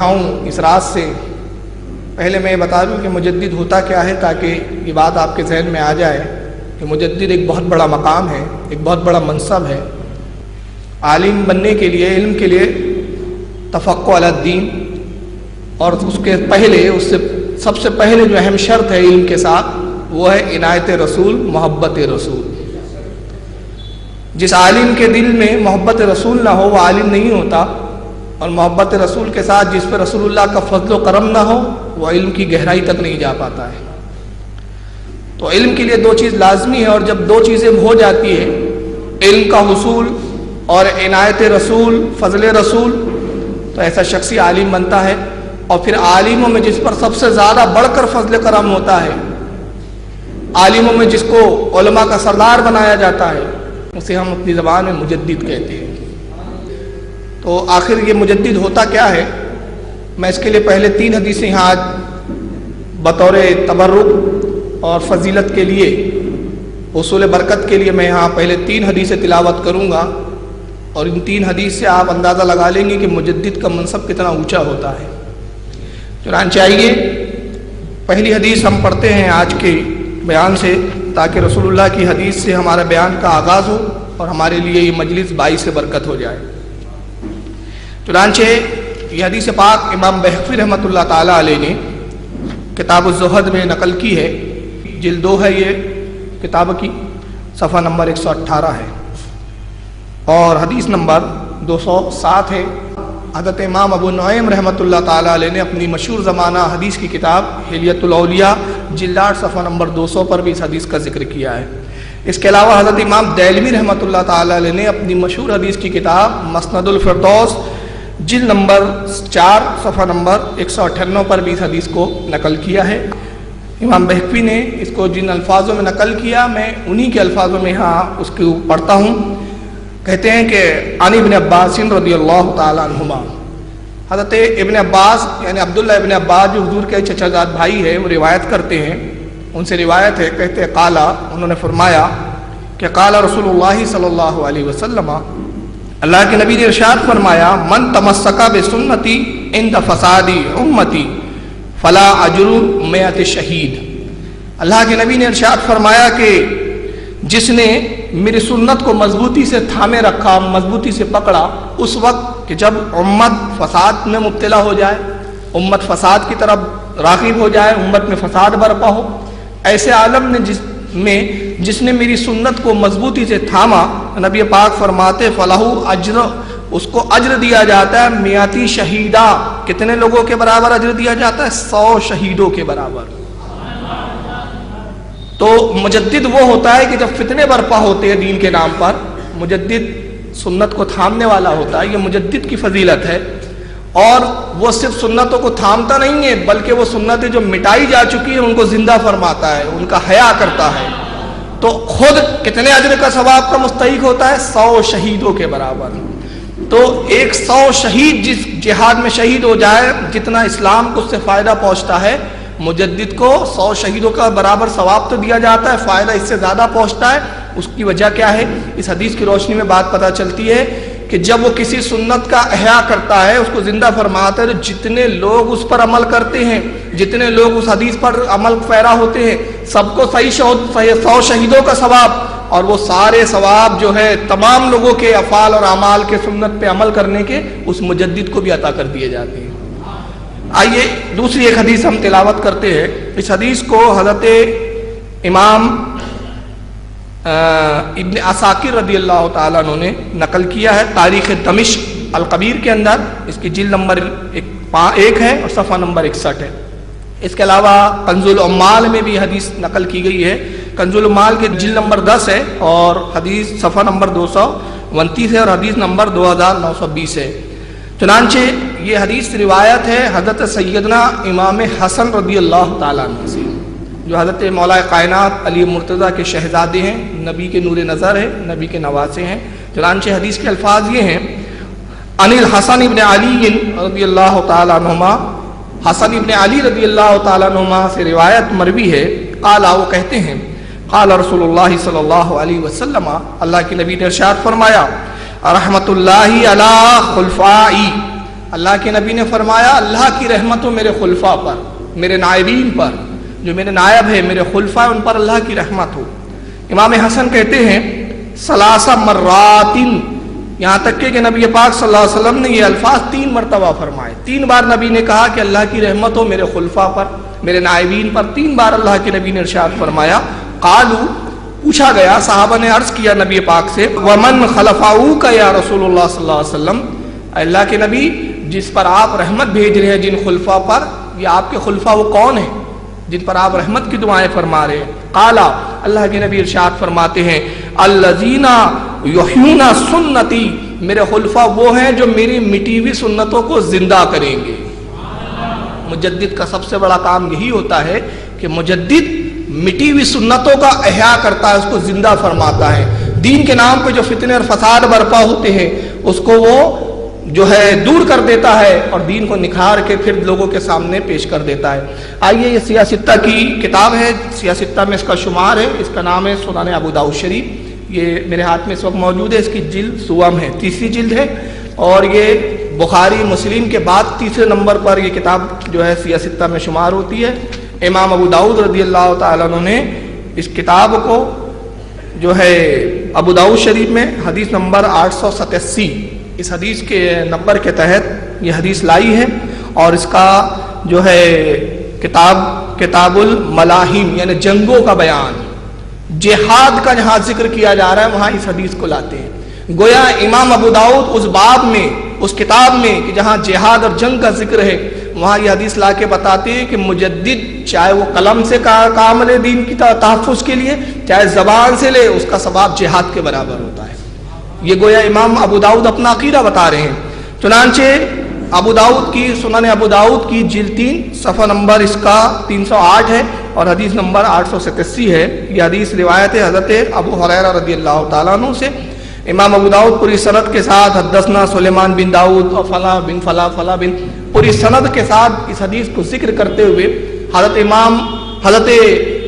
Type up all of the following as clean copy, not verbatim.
ہوں اس راز سے پہلے میں یہ بتا دوں کہ مجدد ہوتا کیا ہے، تاکہ یہ بات آپ کے ذہن میں آ جائے کہ مجدد ایک بہت بڑا مقام ہے، ایک بہت بڑا منصب ہے۔ عالم بننے کے لیے، علم کے لیے تفقہ علی الدین، اور اس کے پہلے، اس سے سب سے پہلے جو اہم شرط ہے علم کے ساتھ وہ ہے عنایت رسول، محبت رسول۔ جس عالم کے دل میں محبت رسول نہ ہو وہ عالم نہیں ہوتا، اور محبت رسول کے ساتھ جس پہ رسول اللہ کا فضل و کرم نہ ہو وہ علم کی گہرائی تک نہیں جا پاتا ہے۔ تو علم کے لیے دو چیز لازمی ہے، اور جب دو چیزیں ہو جاتی ہے، علم کا حصول اور عنایت رسول، فضل رسول، تو ایسا شخصی عالم بنتا ہے۔ اور پھر عالموں میں جس پر سب سے زیادہ بڑھ کر فضل کرم ہوتا ہے، عالموں میں جس کو علماء کا سردار بنایا جاتا ہے، اسے ہم اپنی زبان میں مجدد کہتے ہیں۔ تو آخر یہ مجدد ہوتا کیا ہے؟ میں اس کے لیے پہلے 3 حدیثیں یہاں آج بطور تبرک اور فضیلت کے لیے، حصول برکت کے لیے میں یہاں پہلے 3 حدیثیں تلاوت کروں گا، اور ان 3 حدیث سے آپ اندازہ لگا لیں گے کہ مجدد کا منصب کتنا اونچا ہوتا ہے۔ چنانچہ آئیے پہلی حدیث ہم پڑھتے ہیں آج کے بیان سے، تاکہ رسول اللہ کی حدیث سے ہمارا بیان کا آغاز ہو اور ہمارے لیے یہ مجلس باعث برکت ہو جائے۔ چنانچہ یہ حدیث پاک امام بہقی رحمۃ اللہ تعالیٰ علیہ نے کتاب الزہد میں نقل کی ہے، جلد 2 ہے یہ کتاب کی، صفحہ نمبر 118 ہے، اور حدیث نمبر 207 ہے۔ حضرت امام ابو نعیم رحمۃ اللہ تعالیٰ علیہ نے اپنی مشہور زمانہ حدیث کی کتاب حلیۃ الاولیاء جلد 8 صفحہ نمبر 200 پر بھی اس حدیث کا ذکر کیا ہے۔ اس کے علاوہ حضرت امام دہلوی رحمۃ اللہ تعالیٰ علیہ نے اپنی مشہور حدیث کی کتاب مسند الفردوس جلد نمبر 4 صفحہ نمبر 198 پر بھی اس حدیث کو نقل کیا ہے۔ امام بہقی نے اس کو جن الفاظوں میں نقل کیا، میں انہی کے الفاظوں میں یہاں اس کو پڑھتا ہوں۔ کہتے ہیں کہ عن ابن عباس رضی اللہ تعالیٰ عنہما، حضرت ابن عباس یعنی عبداللہ ابن عباس جو حضور کے چچا زاد بھائی ہے، وہ روایت کرتے ہیں، ان سے روایت ہے، کہتے ہیں قالا، انہوں نے فرمایا کہ قال رسول اللہ صلی اللہ علیہ وسلم، اللہ کے نبی نے ارشاد فرمایا، من تمسک بسنتی عند فساد امتی فلا اجر 100 شہید۔ اللہ کے نبی نے ارشاد فرمایا کہ جس نے میری سنت کو مضبوطی سے تھامے رکھا، مضبوطی سے پکڑا، اس وقت کہ جب امت فساد میں مبتلا ہو جائے، امت فساد کی طرف راغب ہو جائے، امت میں فساد برپا ہو، ایسے عالم نے جس نے میری سنت کو مضبوطی سے تھاما، نبی پاک فرماتے فلاح اجر، اس کو اجر دیا جاتا ہے 100 شہیدہ، کتنے لوگوں کے برابر اجر دیا جاتا ہے؟ 100 شہیدوں کے برابر۔ تو مجدد وہ ہوتا ہے کہ جب فتنے برپا ہوتے ہیں دین کے نام پر، مجدد سنت کو تھامنے والا ہوتا ہے، یہ مجدد کی فضیلت ہے۔ اور وہ صرف سنتوں کو تھامتا نہیں ہے، بلکہ وہ سنتیں جو مٹائی جا چکی ہیں ان کو زندہ فرماتا ہے، ان کا حیا کرتا ہے، تو خود کتنے اجر کا ثواب کا مستحق ہوتا ہے؟ 100 شہیدوں کے برابر۔ تو 100 شہید جس جہاد میں شہید ہو جائے، جتنا اسلام کو اس سے فائدہ پہنچتا ہے، مجدد کو 100 شہیدوں کا برابر ثواب تو دیا جاتا ہے، فائدہ اس سے زیادہ پہنچتا ہے۔ اس کی وجہ کیا ہے؟ اس حدیث کی روشنی میں بات پتہ چلتی ہے کہ جب وہ کسی سنت کا احیا کرتا ہے، اس کو زندہ فرماتا ہے، تو جتنے لوگ اس پر عمل کرتے ہیں، جتنے لوگ اس حدیث پر عمل پیرا ہوتے ہیں، سب کو 100 شہیدوں کا ثواب، اور وہ سارے ثواب جو ہے تمام لوگوں کے افعال اور اعمال کے سنت پہ عمل کرنے کے اس مجدد کو بھی عطا کر دیے جاتے ہیں۔ آئیے دوسری ایک حدیث ہم تلاوت کرتے ہیں۔ اس حدیث کو حضرت امام ابن عساکر رضی اللہ تعالیٰ عنہ نے نقل کیا ہے تاریخ دمشق الکبیر کے اندر، اس کی جلد نمبر 1 ہے اور صفحہ نمبر 61 ہے۔ اس کے علاوہ کنز العمال میں بھی حدیث نقل کی گئی ہے، کنز العمال کے جلد نمبر 10 ہے اور حدیث صفحہ نمبر 229 ہے اور حدیث نمبر 2920 ہے۔ چنانچہ یہ حدیث روایت ہے حضرت سیدنا امام حسن رضی اللہ تعالیٰ عنہ سے، جو حضرت مولا کائنات علی مرتضیٰ کے شہزادے ہیں، نبی کے نور نظر ہے، نبی کے نواسے ہیں۔ چنانچہ حدیث کے الفاظ یہ ہیں، عن الحسن ابن علی رضی اللہ تعالیٰ عنہما، حسن ابن علی رضی اللہ تعالیٰ عنہما سے روایت مروی ہے، قال، وہ کہتے ہیں، قال رسول اللہ صلی اللہ علیہ وسلم، اللہ کے نبی نے ارشاد فرمایا، رحمت اللہ علی خلفائی، اللہ کے نبی نے فرمایا اللہ کی رحمت ہو میرے خلفاء پر، میرے نائبین پر، جو میرے نائب ہے میرے خلفاء ان پر اللہ کی رحمت ہو۔ امام حسن کہتے ہیں ثلاث مرات، یہاں تک کہ نبی پاک صلی اللہ علیہ وسلم نے یہ الفاظ 3 مرتبہ فرمائے۔ 3 بار نبی نے کہا کہ اللہ کی رحمت ہو میرے خلفاء پر، میرے نائبین پر، 3 بار اللہ کے نبی نے ارشاد فرمایا۔ قالو، پوچھا گیا، صحابہ نے عرض کیا نبی پاک سے، ومن خلفاؤک یا رسول اللہ صلی اللہ علیہ وسلم، اللہ کے نبی جس پر آپ رحمت بھیج رہے ہیں جن خلفاء پر، یہ آپ کے خلفاء وہ کون ہیں جن پر آپ رحمت کی دعائیں فرما رہے ہیں؟ قالا، اللہ کے نبی ارشاد فرماتے ہیں الذین یحیون سنتی، میرے خلفاء وہ ہیں جو میری مٹی ہوئی سنتوں کو زندہ کریں گے۔ مجدد کا سب سے بڑا کام یہی ہوتا ہے کہ مجدد مٹی ہوئی سنتوں کا احیاء کرتا ہے، اس کو زندہ فرماتا ہے۔ دین کے نام پہ جو فتنے اور فساد برپا ہوتے ہیں اس کو وہ جو ہے دور کر دیتا ہے اور دین کو نکھار کے پھر لوگوں کے سامنے پیش کر دیتا ہے۔ آئیے، یہ سیاستہ کی کتاب ہے، سیاستہ میں اس کا شمار ہے، اس کا نام ہے سنن ابو داؤد شریف، یہ میرے ہاتھ میں اس وقت موجود ہے، اس کی جلد سوم ہے، 3ری جلد ہے، اور یہ بخاری مسلم کے بعد 3رے نمبر پر یہ کتاب جو ہے سیاستہ میں شمار ہوتی ہے۔ امام ابو داؤد رضی اللہ تعالیٰ عنہ نے اس کتاب کو جو ہے ابو داؤد شریف میں حدیث نمبر 887، اس حدیث کے نمبر کے تحت یہ حدیث لائی ہے، اور اس کا جو ہے کتاب الملاحم یعنی جنگوں کا بیان، جہاد کا جہاں ذکر کیا جا رہا ہے وہاں اس حدیث کو لاتے ہیں۔ گویا امام ابو داؤد اس باب میں، اس کتاب میں کہ جہاں جہاد اور جنگ کا ذکر ہے وہاں یہ حدیث لا کے بتاتے ہیں کہ مجدد چاہے وہ قلم سے کام لے دین کی تحفظ کے لیے، چاہے زبان سے لے، اس کا ثواب جہاد کے برابر ہوتا ہے۔ یہ گویا امام ابو داؤد اپنا عقیدہ بتا رہے ہیں۔ چنانچہ ابو داؤد کی سنن ابو داؤد کی جلد 3 صفحہ نمبر اس کا 308 ہے اور حدیث نمبر 887 ہے۔ یہ حدیث روایت ہے حضرت ابو ہریرہ رضی اللہ تعالیٰ عنہ سے۔ امام ابو داؤد پوری سند کے ساتھ حدثنا سلیمان بن داؤد اور فلاں بن فلاں بن پوری سند کے ساتھ اس حدیث کو ذکر کرتے ہوئے حضرت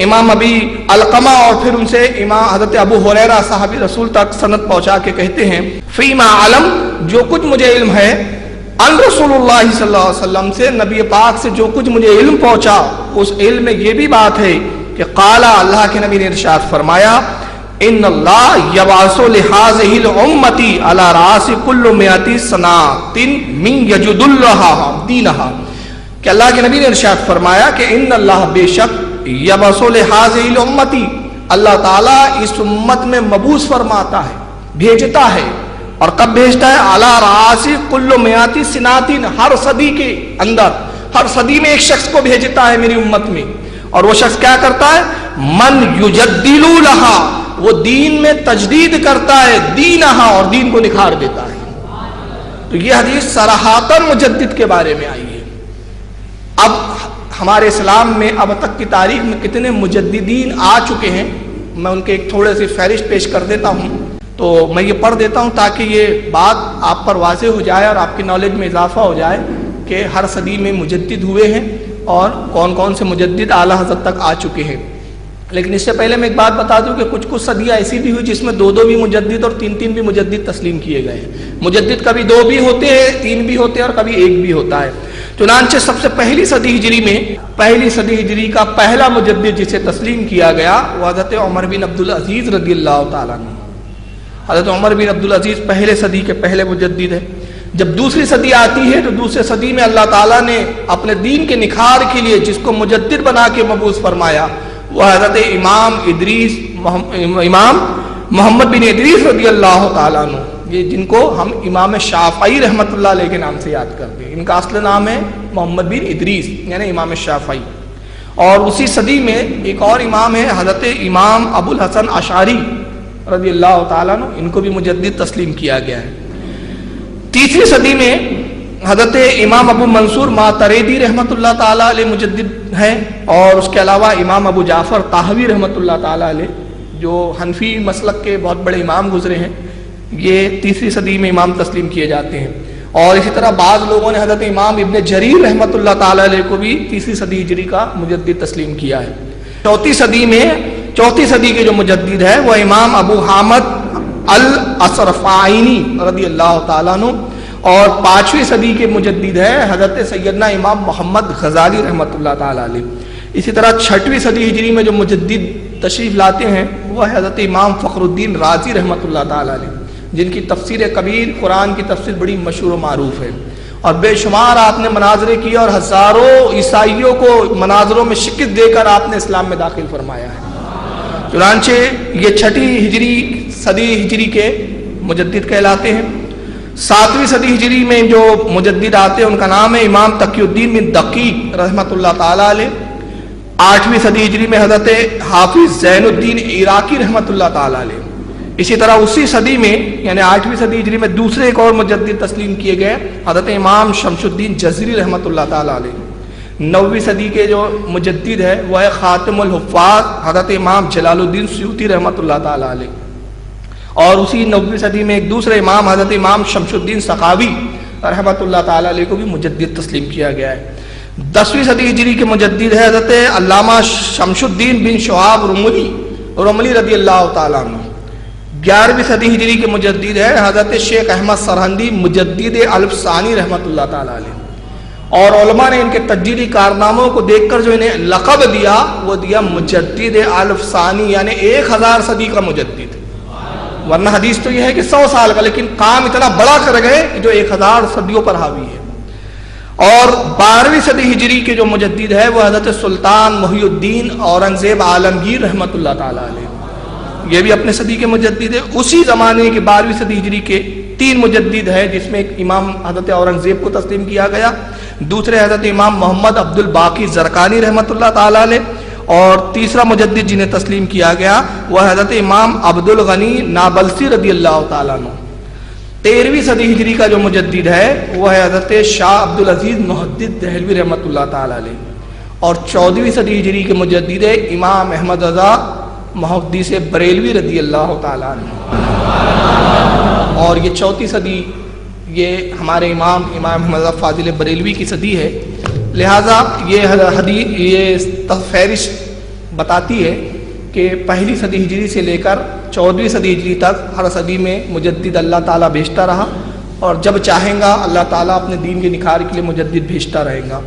امام ابی علقمہ اور پھر ان سے حضرت ابو ہریرہ صحابی رسول تک سند پہنچا کے کہتے ہیں فیما علم، جو کچھ مجھے علم ہے، ان رسول اللہ صلی اللہ علیہ وسلم سے، نبی پاک سے جو کچھ مجھے علم پہنچا، اس علم میں یہ بھی بات ہے کہ قالا، اللہ کے نبی نے ارشاد فرمایا، ان اللہ یبعث لہذہ الامتی علی راس کل مئۃ سنۃ من یجد اللہ دینہا، کہ اللہ کے نبی نے ارشاد فرمایا کہ ان اللہ بے شک یبعث لہذہ الامتی، اللہ تعالیٰ اس امت میں مبعوث فرماتا ہے، بھیجتا ہے، اور کب بھیجتا ہے؟ علی راس کل مئۃ سنۃ، ہر صدی کے اندر، ہر صدی میں ایک شخص کو بھیجتا ہے میری امت میں، اور وہ شخص کیا کرتا ہے؟ من یجدل لہا، وہ دین میں تجدید کرتا ہے، دینہا، اور دین کو نکھار دیتا ہے۔ تو یہ حدیث صراحتاً مجدد کے بارے میں آئی ہے۔ اب ہمارے اسلام میں اب تک کی تاریخ میں کتنے مجددین آ چکے ہیں، میں ان کے ایک تھوڑے سی فہرست پیش کر دیتا ہوں، تو میں یہ پڑھ دیتا ہوں تاکہ یہ بات آپ پر واضح ہو جائے اور آپ کی نالج میں اضافہ ہو جائے کہ ہر صدی میں مجدد ہوئے ہیں اور کون کون سے مجدد اعلیٰ حضرت تک آ چکے ہیں۔ لیکن اس سے پہلے میں ایک بات بتا دوں کہ کچھ صدیاں ایسی بھی ہوئی جس میں 2 بھی مجدد اور 3 بھی مجدد تسلیم کیے گئے ہیں۔ مجدد کبھی 2 بھی ہوتے ہیں، 3 بھی ہوتے ہیں، اور کبھی 1 بھی ہوتا ہے۔ چنانچہ سب سے پہلی صدی ہجری کا پہلا مجدد جسے تسلیم کیا گیا وہ حضرت عمر بن عبدالعزیز رضی اللہ تعالیٰ عنہ۔ حضرت عمر بن عبدالعزیز پہلے صدی کے پہلے مجدد ہے۔ جب دوسری صدی آتی ہے تو دوسری صدی میں اللہ تعالیٰ نے اپنے دین کے نکھار کے لیے جس کو مجدد بنا کے مبعوث فرمایا وہ حضرت امام محمد بن ادریس رضی اللہ تعالیٰ عنہ، یہ جن کو ہم امام شافعی رحمۃ اللہ علیہ کے نام سے یاد کرتے ہیں۔ ان کا اصل نام ہے محمد بن ادریس یعنی امام شافعی۔ اور اسی صدی میں ایک اور امام ہے حضرت امام ابو الحسن اشعری رضی اللہ تعالیٰ عنہ، ان کو بھی مجدد تسلیم کیا گیا ہے۔ تیسری صدی میں حضرت امام ابو منصور ماتریدی رحمۃ اللہ تعالیٰ علیہ مجدد ہیں، اور اس کے علاوہ امام ابو جعفر طحاوی رحمۃ اللہ تعالیٰ علیہ جو حنفی مسلک کے بہت بڑے امام گزرے ہیں، یہ تیسری صدی میں امام تسلیم کیے جاتے ہیں۔ اور اسی طرح بعض لوگوں نے حضرت امام ابن جریر رحمۃ اللہ تعالیٰ علیہ کو بھی تیسری صدی ہجری کا مجدد تسلیم کیا ہے۔ چوتھی صدی کے جو مجدد ہے وہ امام ابو حامد الاسرفائنی رضی اللہ تعالیٰ عنہ، اور 5ویں صدی کے مجدد ہے حضرت سیدنا امام محمد غزالی رحمۃ اللہ تعالی علیہ. اسی طرح 6ویں صدی ہجری میں جو مجدد تشریف لاتے ہیں وہ ہے حضرت امام فخر الدین رازی رحمۃ اللہ تعالی علیہ، جن کی تفسیر کبیر قرآن کی تفسیر بڑی مشہور و معروف ہے، اور بے شمار آپ نے مناظرے کیے اور ہزاروں عیسائیوں کو مناظروں میں شکست دے کر آپ نے اسلام میں داخل فرمایا ہے. چنانچہ یہ 6 صدی ہجری کے مجدد کہلاتے ہیں. 7ویں صدی ہجری میں جو مجدد آتے ہیں ان کا نام ہے امام تقی الدین بن دقیق رحمۃ اللہ تعالی علیہ. 8ویں صدی ہجری میں حضرت حافظ زین الدین عراقی رحمۃ اللہ تعالی علیہ. اسی طرح اسی صدی میں یعنی 8ویں صدی ہجری میں دوسرے ایک اور مجدد تسلیم کیے گئے حضرت امام شمس الدین جزری رحمۃ اللہ تعالی علیہ. 9ویں صدی کے جو مجدد ہے وہ ہے خاتم الحفاظ حضرت امام جلال الدین سیوطی رحمۃ اللہ تعالی علیہ. اور اسی 9ویں صدی میں ایک دوسرے امام حضرت امام شمس الدین سخاوی رحمۃ اللہ تعالی علیہ کو بھی مجدد تسلیم کیا گیا ہے. 10ویں صدی ہجری کے مجدد ہے حضرت علامہ شمس الدین بن شہاب رملی رضی اللہ تعالیٰ عنہ. 11ویں صدی ہجری کے مجدد ہے حضرت شیخ احمد سرہندی مجدد الف ثانی رحمۃ اللہ تعالی علیہ. اور علماء نے ان کے تجدیدی کارناموں کو دیکھ کر جو انہیں لقب دیا وہ دیا مجدد الف ثانی، یعنی 1000 صدی کا مجدد. ورنہ حدیث تو یہ ہے کہ 100 سال کا، لیکن کام اتنا بڑا کر گئے کہ جو 1000 صدیوں پر حاوی ہے. اور 12ویں صدی ہجری کے جو مجدد ہے وہ حضرت سلطان محی الدین اورنگزیب عالمگیر رحمۃ اللہ تعالی علیہ. یہ بھی اپنے صدی کے مجدد ہے. اسی زمانے کے 12ویں صدی ہجری کے 3 مجدد ہے، جس میں ایک امام حضرت اورنگزیب کو تسلیم کیا گیا، دوسرے حضرت امام محمد عبد الباقی زرقانی رحمۃ اللہ تعالی علیہ، اور تیسرا مجدد جنہیں تسلیم کیا گیا وہ حضرت امام عبد الغنی نابلسی رضی اللہ تعالیٰ عنہ. 13ویں صدی ہجری کا جو مجدد ہے وہ ہے حضرت شاہ عبد العزیز محدث دہلوی رحمۃ اللہ تعالی علیہ. اور 14ویں صدی ہجری کے مجدد ہے امام احمد رضا محدث بریلوی رضی اللہ تعالیٰ عنہ. اور یہ 4تھی صدی یہ ہمارے امام احمد رضا فاضل بریلوی کی صدی ہے. لہٰذا یہ فہرست بتاتی ہے کہ پہلی صدی ہجری سے لے کر 14ویں صدی ہجری تک ہر صدی میں مجدد اللہ تعالیٰ بھیجتا رہا، اور جب چاہیں گا اللہ تعالیٰ اپنے دین کے نکھار کے لیے مجدد بھیجتا رہے گا.